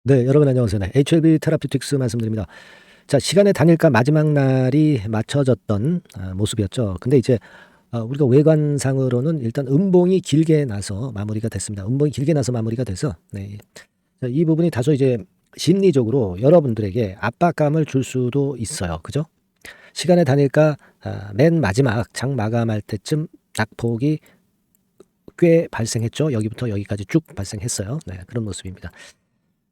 네, 여러분 안녕하세요. 네, HLB 테라피틱스 말씀드립니다. 자, 시간의 단일가 마지막 날이 맞춰졌던 모습이었죠. 근데 이제 우리가 외관상으로는 일단 음봉이 길게 나서 마무리가 됐습니다. 음봉이 길게 나서 마무리가 돼서 네, 자, 이 부분이 다소 이제 심리적으로 여러분들에게 압박감을 줄 수도 있어요. 그죠? 시간의 단일가 맨 마지막 장 마감할 때쯤 낙폭이 꽤 발생했죠. 여기부터 여기까지 쭉 발생했어요. 네, 그런 모습입니다.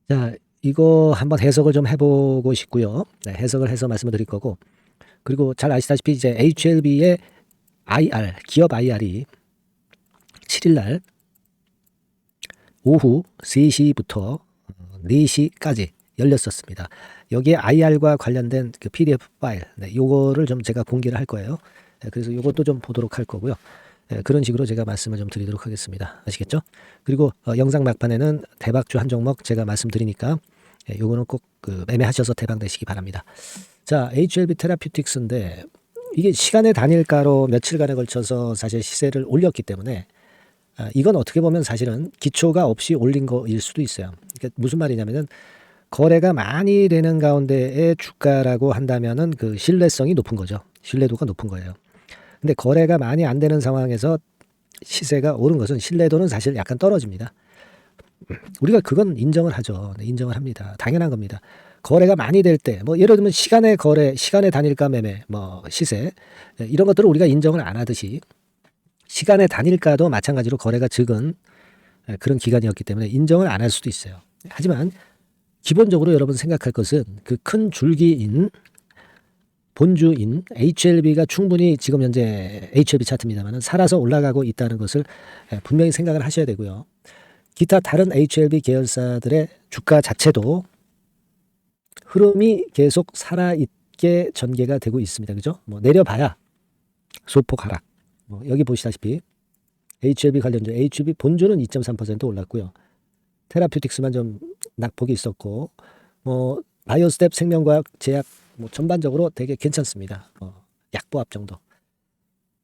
자, 이거 한번 해석을 좀 해보고 싶고요. 네, 해석을 해서 말씀을 드릴 거고. 그리고 잘 아시다시피 이제 HLB의 IR, 기업 IR이 7일 날 오후 3시부터 4시까지 열렸었습니다. 여기에 IR과 관련된 그 PDF 파일, 네, 요거를 좀 제가 공개를 할 거예요. 네, 그래서 요것도 좀 보도록 할 거고요. 네, 그런 식으로 제가 말씀을 좀 드리도록 하겠습니다. 아시겠죠? 그리고 영상 막판에는 대박주 한 종목 제가 말씀드리니까 요거는 꼭 매매하셔서 대박 내시기 바랍니다. 자, HLB 테라퓨틱스인데 이게 시간의 단일가로 며칠간에 걸쳐서 사실 시세를 올렸기 때문에 이건 어떻게 보면 사실은 기초가 없이 올린 거일 수도 있어요. 그러니까 무슨 말이냐면은 거래가 많이 되는 가운데의 주가라고 한다면은 그 신뢰성이 높은 거죠. 신뢰도가 높은 거예요. 근데 거래가 많이 안 되는 상황에서 시세가 오른 것은 신뢰도는 사실 약간 떨어집니다. 우리가 그건 인정을 하죠. 네, 인정을 합니다. 당연한 겁니다. 거래가 많이 될 때, 뭐 예를 들면 시간의 거래, 시간의 단일가 매매, 뭐 시세 이런 것들을 우리가 인정을 안 하듯이 시간의 단일가도 마찬가지로 거래가 적은 그런 기간이었기 때문에 인정을 안 할 수도 있어요. 하지만 기본적으로 여러분 생각할 것은 그 큰 줄기인 본주인 HLB가 충분히 지금 현재 HLB 차트입니다만 살아서 올라가고 있다는 것을 분명히 생각을 하셔야 되고요. 기타 다른 HLB 계열사들의 주가 자체도 흐름이 계속 살아있게 전개가 되고 있습니다. 그죠? 뭐 내려봐야 소폭 하락. 여기 보시다시피 HLB 관련주, HLB 본주는 2.3% 올랐고요. 테라퓨틱스만 좀 낙폭이 있었고, 뭐 바이오스텝 생명과학 제약 뭐 전반적으로 되게 괜찮습니다. 약보합 정도.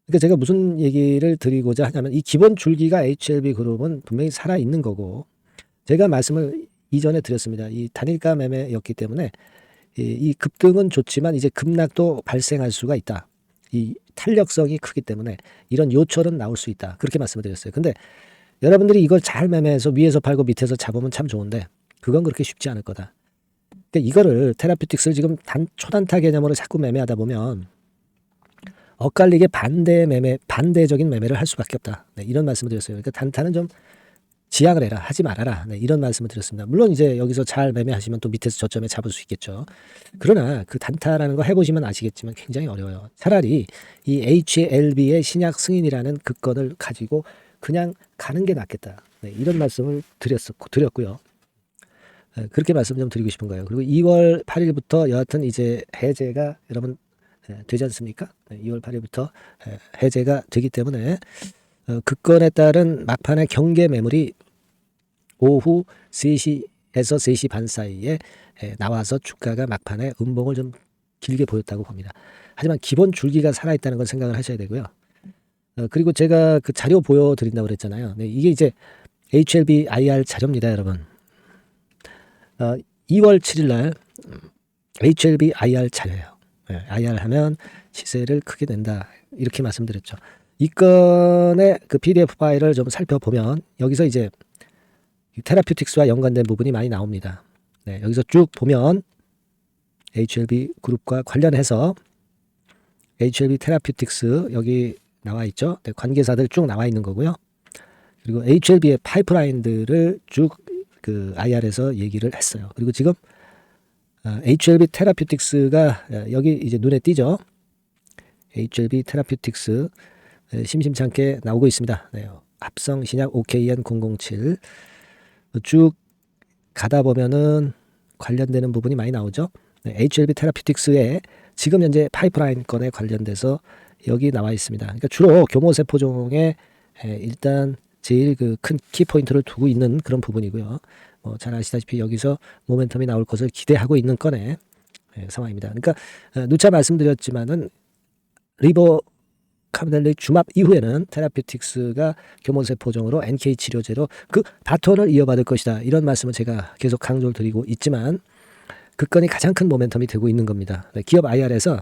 그러니까 제가 무슨 얘기를 드리고자 하냐면 이 기본 줄기가 HLB 그룹은 분명히 살아 있는 거고 제가 말씀을 이전에 드렸습니다. 이 단일가 매매였기 때문에 이 급등은 좋지만 이제 급락도 발생할 수가 있다. 이 탄력성이 크기 때문에 이런 요철은 나올 수 있다. 그렇게 말씀을 드렸어요. 근데 여러분들이 이걸 잘 매매해서 위에서 팔고 밑에서 잡으면 참 좋은데 그건 그렇게 쉽지 않을 거다. 그러니까 이거를 테라피틱스를 지금 초단타 개념으로 자꾸 매매하다 보면 엇갈리게 반대적인 매매를 할 수밖에 없다. 네, 이런 말씀을 드렸어요. 그러니까 단타는 좀 지양을 해라, 하지 말아라. 네, 이런 말씀을 드렸습니다. 물론 이제 여기서 잘 매매하시면 또 밑에서 저점에 잡을 수 있겠죠. 그러나 그 단타라는 거 해보시면 아시겠지만 굉장히 어려워요. 차라리 이 HLB의 신약 승인이라는 그 건을 가지고 그냥 가는 게 낫겠다. 네, 이런 말씀을 드렸고요. 그렇게 말씀 좀 드리고 싶은 거예요. 그리고 2월 8일부터 여하튼 이제 해제가 여러분 되지 않습니까? 2월 8일부터 해제가 되기 때문에 그 건에 따른 막판의 경계 매물이 오후 3시에서 3시 반 사이에 나와서 주가가 막판에 음봉을 좀 길게 보였다고 봅니다. 하지만 기본 줄기가 살아있다는 걸 생각을 하셔야 되고요. 그리고 제가 그 자료 보여드린다고 그랬잖아요. 네, 이게 이제 HLB IR 자료입니다, 여러분. 2월 7일 날 HLB IR 자료예요. IR 하면 시세를 크게 낸다. 이렇게 말씀드렸죠. 이 건의 그 PDF 파일을 좀 살펴보면 여기서 이제 테라퓨틱스와 연관된 부분이 많이 나옵니다. 네, 여기서 쭉 보면 HLB 그룹과 관련해서 HLB 테라퓨틱스 여기 나와 있죠. 네, 관계사들 쭉 나와 있는 거고요. 그리고 HLB의 파이프라인들을 쭉 그 IR에서 얘기를 했어요. 그리고 지금 HLB 테라퓨틱스가 여기 이제 눈에 띄죠. HLB 테라퓨틱스 심심찮게 나오고 있습니다. 네, 합성 신약 OKN007 쭉 가다 보면은 관련되는 부분이 많이 나오죠. 네, HLB 테라퓨틱스의 지금 현재 파이프라인 건에 관련돼서 여기 나와 있습니다. 그러니까 주로 교모세포종에 일단 제일 그 큰 키포인트를 두고 있는 그런 부분이고요. 잘 아시다시피 여기서 모멘텀이 나올 것을 기대하고 있는 건의 상황입니다. 그러니까 누차 말씀드렸지만은 카메델릭 주맙 이후에는 테라피틱스가 교모세포종으로 NK 치료제로 그 바톤을 이어받을 것이다. 이런 말씀을 제가 계속 강조를 드리고 있지만 그 건이 가장 큰 모멘텀이 되고 있는 겁니다. 기업 IR에서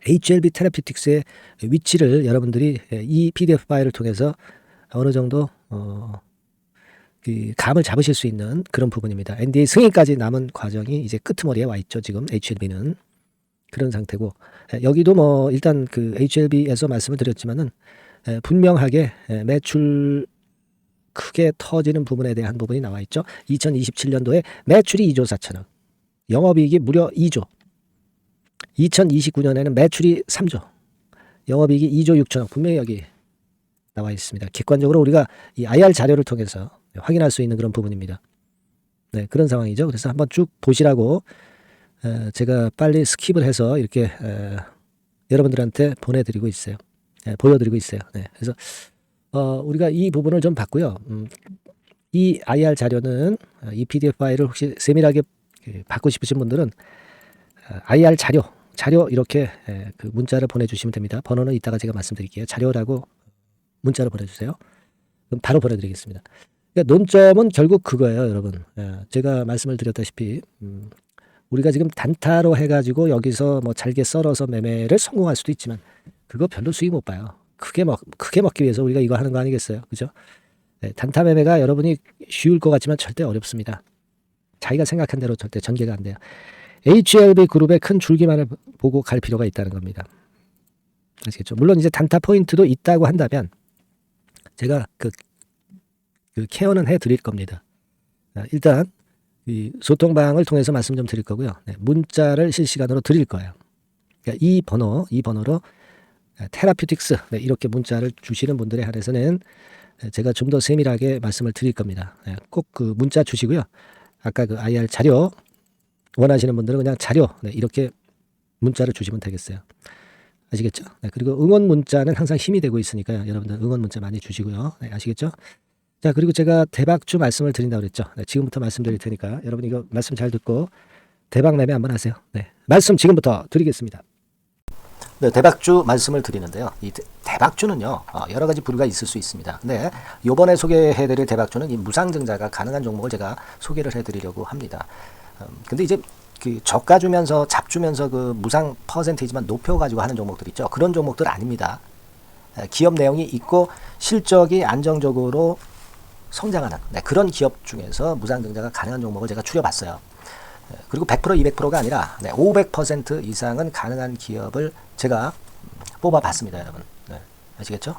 HLB 테라피틱스의 위치를 여러분들이 이 PDF 파일을 통해서 어느 정도 그 감을 잡으실 수 있는 그런 부분입니다. NDA 승인까지 남은 과정이 이제 끄트머리에 와 있죠. 지금 HLB는 그런 상태고, 여기도 뭐 일단 그 HLB에서 말씀을 드렸지만은 분명하게 매출 크게 터지는 부분에 대한 부분이 나와 있죠. 2027년도에 매출이 2조 4천억, 영업이익이 무려 2조, 2029년에는 매출이 3조, 영업이익이 2조 6천억, 분명히 여기 나와 있습니다. 객관적으로 우리가 이 IR 자료를 통해서 확인할 수 있는 그런 부분입니다. 네, 그런 상황이죠. 그래서 한번 쭉 보시라고 제가 빨리 스킵을 해서 이렇게 여러분들한테 보내드리고 있어요. 보여드리고 있어요. 네, 그래서 우리가 이 부분을 좀 봤고요. 이 IR 자료는 이 PDF 파일을 혹시 세밀하게 받고 싶으신 분들은 IR 자료 이렇게 그 문자를 보내주시면 됩니다. 번호는 이따가 제가 말씀드릴게요. 자료라고 문자로 보내주세요. 그럼 바로 보내드리겠습니다. 그러니까 논점은 결국 그거예요, 여러분. 제가 말씀을 드렸다시피 우리가 지금 단타로 해가지고 여기서 뭐 잘게 썰어서 매매를 성공할 수도 있지만 그거 별로 수익 못 봐요. 크게 먹기 위해서 우리가 이거 하는 거 아니겠어요, 그죠? 단타 매매가 여러분이 쉬울 것 같지만 절대 어렵습니다. 자기가 생각한 대로 절대 전개가 안 돼요. HLB 그룹의 큰 줄기만을 보고 갈 필요가 있다는 겁니다. 아시겠죠? 물론 이제 단타 포인트도 있다고 한다면 제가 그 케어는 해드릴 겁니다. 일단 이 소통방을 통해서 말씀 좀 드릴 거고요. 문자를 실시간으로 드릴 거예요. 그러니까 이 번호로 테라피틱스 이렇게 문자를 주시는 분들에 한해서는 제가 좀 더 세밀하게 말씀을 드릴 겁니다. 꼭 그 문자 주시고요. 아까 그 IR 자료 원하시는 분들은 그냥 자료 이렇게 문자를 주시면 되겠어요. 아시겠죠? 그리고 응원 문자는 항상 힘이 되고 있으니까요. 여러분들 응원 문자 많이 주시고요. 아시겠죠? 자, 그리고 제가 대박주 말씀을 드린다고 그랬죠. 지금부터 말씀드릴 테니까 여러분 이거 말씀 잘 듣고 대박 매매 한번 하세요. 말씀 지금부터 드리겠습니다. 대박주 말씀을 드리는데요. 이 대박주는요, 여러 가지 부류가 있을 수 있습니다. 근데 이번에 소개해드릴 대박주는 이 무상증자가 가능한 종목을 제가 소개를 해드리려고 합니다. 근데 이제 그 저가 주면서 잡주면서 그 무상 퍼센테이지만 높여가지고 하는 종목들 있죠. 그런 종목들 아닙니다. 기업 내용이 있고 실적이 안정적으로 성장하는 그런 기업 중에서 무상증자가 가능한 종목을 제가 추려봤어요. 그리고 100% 200%가 아니라 500% 이상은 가능한 기업을 제가 뽑아봤습니다, 여러분. 아시겠죠?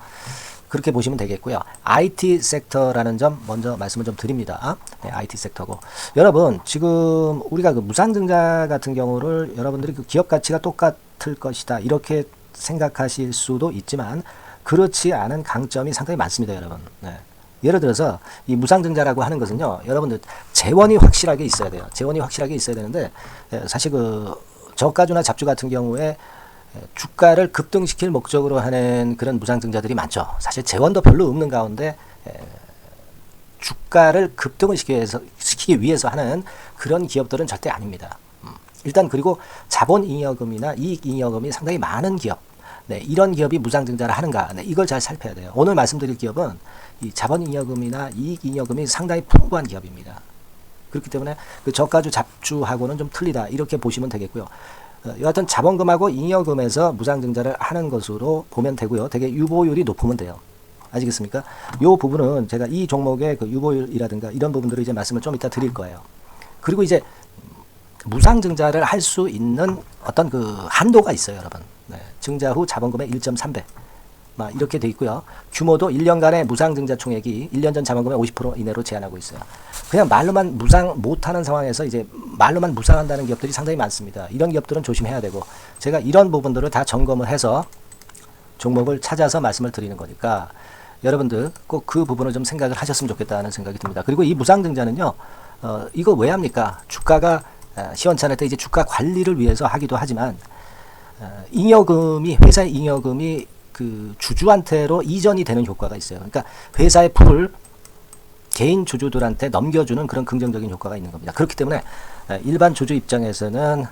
그렇게 보시면 되겠고요. IT 섹터라는 점 먼저 말씀을 좀 드립니다. IT 섹터고 여러분 지금 우리가 그 무상증자 같은 경우를 여러분들이 그 기업 가치가 똑같을 것이다 이렇게 생각하실 수도 있지만 그렇지 않은 강점이 상당히 많습니다, 여러분. 예를 들어서 이 무상증자라고 하는 것은요, 여러분들 재원이 확실하게 있어야 돼요. 재원이 확실하게 있어야 되는데 사실 그 저가주나 잡주 같은 경우에 주가를 급등시킬 목적으로 하는 그런 무상증자들이 많죠. 사실 재원도 별로 없는 가운데 주가를 급등을 시키기 위해서 하는 그런 기업들은 절대 아닙니다. 일단 그리고 자본잉여금이나 이익잉여금이 상당히 많은 기업, 이런 기업이 무상증자를 하는가, 이걸 잘 살펴야 돼요. 오늘 말씀드릴 기업은 이 자본잉여금이나 이익잉여금이 상당히 풍부한 기업입니다. 그렇기 때문에 그 저가주 잡주하고는 좀 틀리다 이렇게 보시면 되겠고요. 여하튼 자본금하고 잉여금에서 무상증자를 하는 것으로 보면 되고요. 되게 유보율이 높으면 돼요. 아시겠습니까? 이 부분은 제가 이 종목의 그 유보율이라든가 이런 부분들을 이제 말씀을 좀 이따 드릴 거예요. 그리고 이제 무상증자를 할 수 있는 어떤 그 한도가 있어요, 여러분. 증자 후 자본금의 1.3배. 이렇게 돼 있고요. 규모도 1년간의 무상증자 총액이 1년 전 자본금의 50% 이내로 제한하고 있어요. 그냥 말로만 무상 못하는 상황에서 이제 말로만 무상한다는 기업들이 상당히 많습니다. 이런 기업들은 조심해야 되고 제가 이런 부분들을 다 점검을 해서 종목을 찾아서 말씀을 드리는 거니까 여러분들 꼭 그 부분을 좀 생각을 하셨으면 좋겠다는 생각이 듭니다. 그리고 이 무상증자는요, 이거 왜 합니까? 주가가 시원찮을 때 이제 주가 관리를 위해서 하기도 하지만 회사의 잉여금이 그 주주한테로 이전이 되는 효과가 있어요. 그러니까 회사의 풀을 개인 주주들한테 넘겨주는 그런 긍정적인 효과가 있는 겁니다. 그렇기 때문에 일반 주주 입장에서는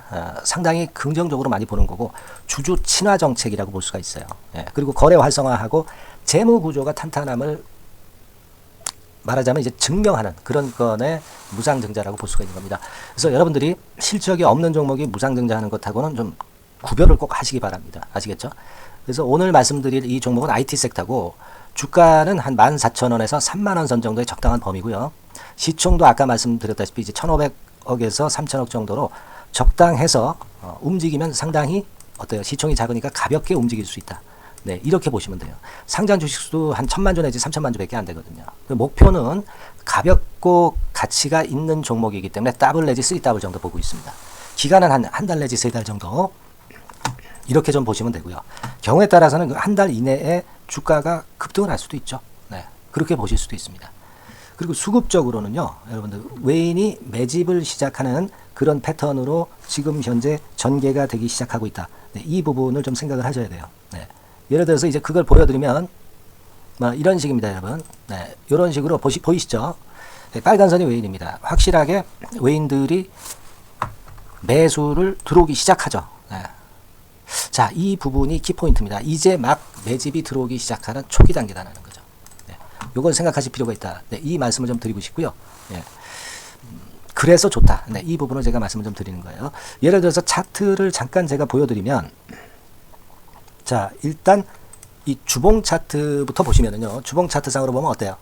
상당히 긍정적으로 많이 보는 거고 주주 친화 정책이라고 볼 수가 있어요. 그리고 거래 활성화하고 재무 구조가 탄탄함을 말하자면 이제 증명하는 그런 건의 무상증자라고 볼 수가 있는 겁니다. 그래서 여러분들이 실적이 없는 종목이 무상증자하는 것하고는 좀 구별을 꼭 하시기 바랍니다. 아시겠죠? 그래서 오늘 말씀드릴 이 종목은 IT 섹터고 주가는 한 14,000원에서 30,000원 선 정도의 적당한 범위고요. 시총도 아까 말씀드렸다시피 이제 1,500억에서 3,000억 정도로 적당해서 움직이면 상당히 어때요? 시총이 작으니까 가볍게 움직일 수 있다. 네, 이렇게 보시면 돼요. 상장 주식수도 한 1,000만 주 내지 3,000만 주밖에 안 되거든요. 목표는 가볍고 가치가 있는 종목이기 때문에 더블 내지 3더블 정도 보고 있습니다. 기간은 한 달 내지 3달 정도 이렇게 좀 보시면 되고요. 경우에 따라서는 한 달 이내에 주가가 급등을 할 수도 있죠. 네, 그렇게 보실 수도 있습니다. 그리고 수급적으로는요, 여러분들 외인이 매집을 시작하는 그런 패턴으로 지금 현재 전개가 되기 시작하고 있다. 네, 이 부분을 좀 생각을 하셔야 돼요. 네. 예를 들어서 이제 그걸 보여드리면 이런 식입니다, 여러분. 네, 이런 식으로 보이시죠? 네, 빨간 선이 외인입니다. 확실하게 외인들이 매수를 들어오기 시작하죠. 네. 자, 이 부분이 키포인트입니다. 이제 막 매집이 들어오기 시작하는 초기 단계다라는 거죠. 네, 이걸 생각하실 필요가 있다. 네, 이 말씀을 좀 드리고 싶고요. 네. 그래서 좋다. 네, 이 부분을 제가 말씀을 좀 드리는 거예요. 예를 들어서 차트를 잠깐 제가 보여드리면, 자, 일단 이 주봉 차트부터 보시면은요, 주봉 차트상으로 보면 어때요?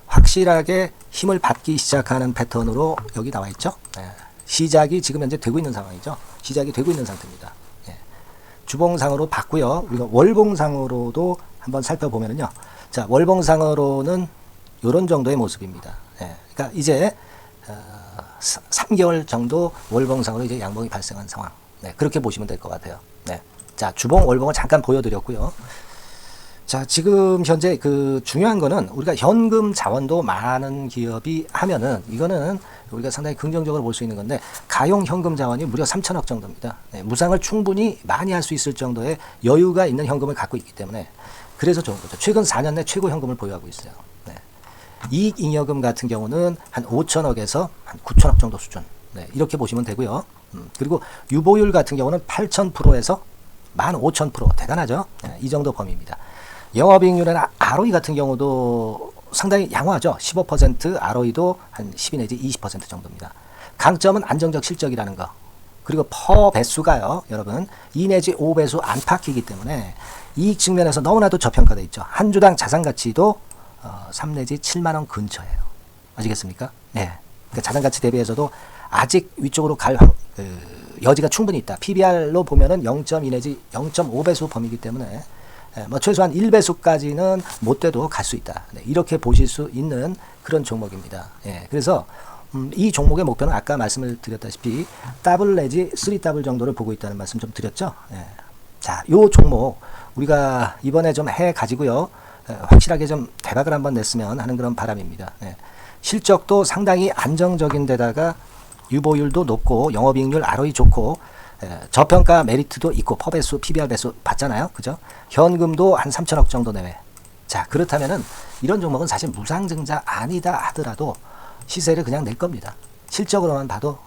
확실하게 힘을 받기 시작하는 패턴으로 여기 나와 있죠. 네. 시작이 지금 현재 되고 있는 상황이죠. 시작이 되고 있는 상태입니다. 네. 주봉상으로 봤고요. 우리가 월봉상으로도 한번 살펴보면은요, 자, 월봉상으로는 이런 정도의 모습입니다. 네. 그러니까 이제 3개월 정도 월봉상으로 이제 양봉이 발생한 상황. 네, 그렇게 보시면 될 것 같아요. 네. 자, 주봉, 월봉을 잠깐 보여드렸고요. 자, 지금 현재 그 중요한 거는 우리가 현금 자원도 많은 기업이 하면은 이거는 우리가 상당히 긍정적으로 볼 수 있는 건데 가용 현금 자원이 무려 3,000억 정도입니다. 네, 무상을 충분히 많이 할 수 있을 정도의 여유가 있는 현금을 갖고 있기 때문에 그래서 좋은 거죠. 최근 4년 내 최고 현금을 보유하고 있어요. 네. 이익잉여금 같은 경우는 한 5천억에서 한 9천억 정도 수준. 네, 이렇게 보시면 되고요. 그리고 유보율 같은 경우는 8,000%에서 15,000% 대단하죠. 네, 이 정도 범위입니다. 영업이익률이나 ROE 같은 경우도 상당히 양호하죠. 15%, ROE도 한 12 내지 20% 정도입니다. 강점은 안정적 실적이라는 거. 그리고 퍼 배수가요, 여러분 2 내지 5배수 안팎이기 때문에 이익 측면에서 너무나도 저평가되어 있죠. 한 주당 자산 가치도 3 내지 7만 원 근처예요. 아시겠습니까? 네. 그러니까 자산 가치 대비해서도 아직 위쪽으로 갈 여지가 충분히 있다. PBR로 보면은 0.2 내지 0.5배수 범위이기 때문에 뭐 최소한 1배수까지는 못 돼도 갈 수 있다. 네, 이렇게 보실 수 있는 그런 종목입니다. 예, 그래서 이 종목의 목표는 아까 말씀을 드렸다시피 더블 내지 3더블 정도를 보고 있다는 말씀 좀 드렸죠. 예. 자, 요 종목 우리가 이번에 좀 해 가지고요. 확실하게 좀 대박을 한번 냈으면 하는 그런 바람입니다. 예. 실적도 상당히 안정적인 데다가 유보율도 높고 영업이익률 ROE 좋고 저평가 메리트도 있고 퍼배수, PBR 배수 봤잖아요. 그죠? 현금도 한 3천억 정도 내외. 자, 그렇다면은 이런 종목은 사실 무상증자 아니다 하더라도 시세를 그냥 낼 겁니다. 실적으로만 봐도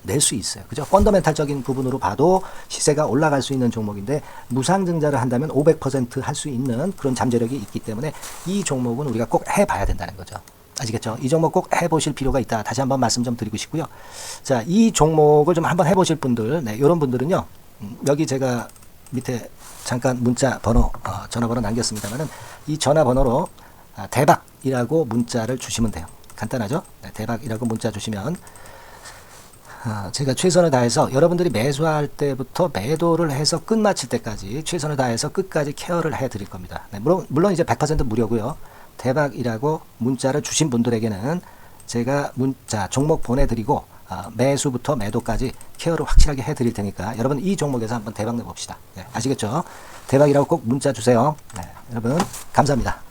낼 수 있어요. 그죠? 펀더멘탈적인 부분으로 봐도 시세가 올라갈 수 있는 종목인데 무상증자를 한다면 500% 할 수 있는 그런 잠재력이 있기 때문에 이 종목은 우리가 꼭 해봐야 된다는 거죠. 아시겠죠? 이 종목 꼭 해보실 필요가 있다. 다시 한번 말씀 좀 드리고 싶고요. 자, 이 종목을 좀 한번 해보실 분들, 네, 이런 분들은요, 여기 제가 밑에 잠깐 문자 번호, 전화번호 남겼습니다만은 이 전화번호로 대박이라고 문자를 주시면 돼요. 간단하죠? 네, 대박이라고 문자 주시면 제가 최선을 다해서 여러분들이 매수할 때부터 매도를 해서 끝마칠 때까지 최선을 다해서 끝까지 케어를 해드릴 겁니다. 네, 물론 이제 100% 무료고요. 대박이라고 문자를 주신 분들에게는 제가 문자 종목 보내드리고 매수부터 매도까지 케어를 확실하게 해드릴 테니까 여러분 이 종목에서 한번 대박 내봅시다. 네, 아시겠죠? 대박이라고 꼭 문자 주세요. 네, 여러분 감사합니다.